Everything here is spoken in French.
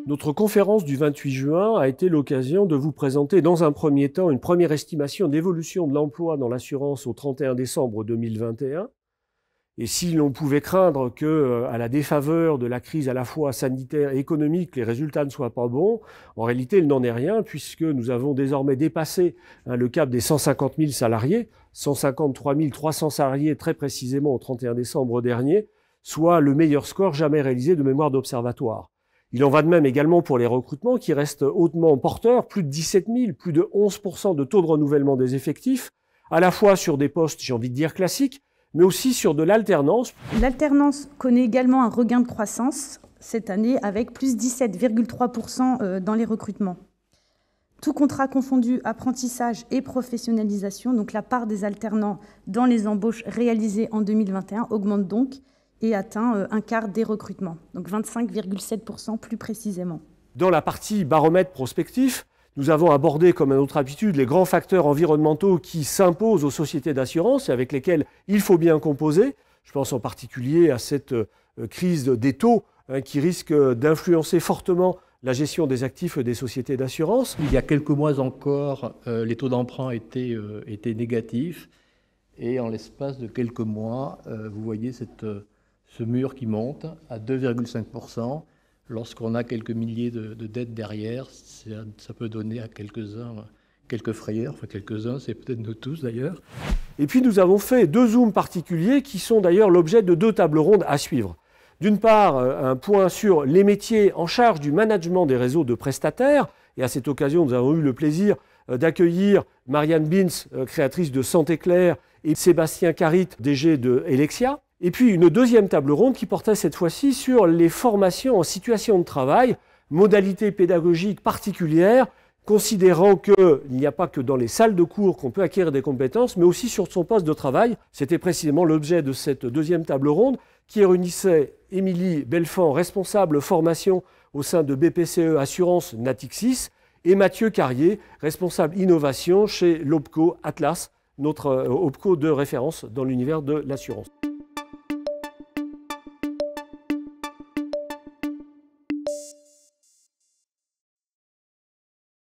Notre conférence du 28 juin a été l'occasion de vous présenter dans un premier temps une première estimation d'évolution de l'emploi dans l'assurance au 31 décembre 2021. Et si l'on pouvait craindre que, à la défaveur de la crise à la fois sanitaire et économique, les résultats ne soient pas bons, en réalité, il n'en est rien puisque nous avons désormais dépassé le cap des 150 000 salariés, 153 300 salariés très précisément au 31 décembre dernier, soit le meilleur score jamais réalisé de mémoire d'observatoire. Il en va de même également pour les recrutements qui restent hautement porteurs, plus de 17 000, plus de 11% de taux de renouvellement des effectifs, à la fois sur des postes, j'ai envie de dire classiques, mais aussi sur de l'alternance. L'alternance connaît également un regain de croissance cette année avec plus 17,3% dans les recrutements. Tout contrat confondu, apprentissage et professionnalisation, donc la part des alternants dans les embauches réalisées en 2021 augmente donc et atteint un quart des recrutements, donc 25,7% plus précisément. Dans la partie baromètre prospectif, nous avons abordé, comme à notre habitude, les grands facteurs environnementaux qui s'imposent aux sociétés d'assurance et avec lesquels il faut bien composer. Je pense en particulier à cette crise des taux qui risque d'influencer fortement la gestion des actifs des sociétés d'assurance. Il y a quelques mois encore, les taux d'emprunt étaient négatifs. Et en l'espace de quelques mois, vous voyez ce mur qui monte à 2,5%. Lorsqu'on a quelques milliers de dettes derrière, ça peut donner à quelques-uns quelques frayeurs, enfin quelques-uns, c'est peut-être nous tous d'ailleurs. Et puis nous avons fait deux zooms particuliers qui sont d'ailleurs l'objet de deux tables rondes à suivre. D'une part, un point sur les métiers en charge du management des réseaux de prestataires. Et à cette occasion, nous avons eu le plaisir d'accueillir Marianne Bins, créatrice de Santé Claire, et Sébastien Carit, DG de Elexia. Et puis une deuxième table ronde qui portait cette fois-ci sur les formations en situation de travail, modalités pédagogiques particulières, considérant qu'il n'y a pas que dans les salles de cours qu'on peut acquérir des compétences, mais aussi sur son poste de travail. C'était précisément l'objet de cette deuxième table ronde qui réunissait Émilie Belfand, responsable formation au sein de BPCE Assurance Natixis, et Mathieu Carrier, responsable innovation chez l'OPCO Atlas, notre OPCO de référence dans l'univers de l'assurance.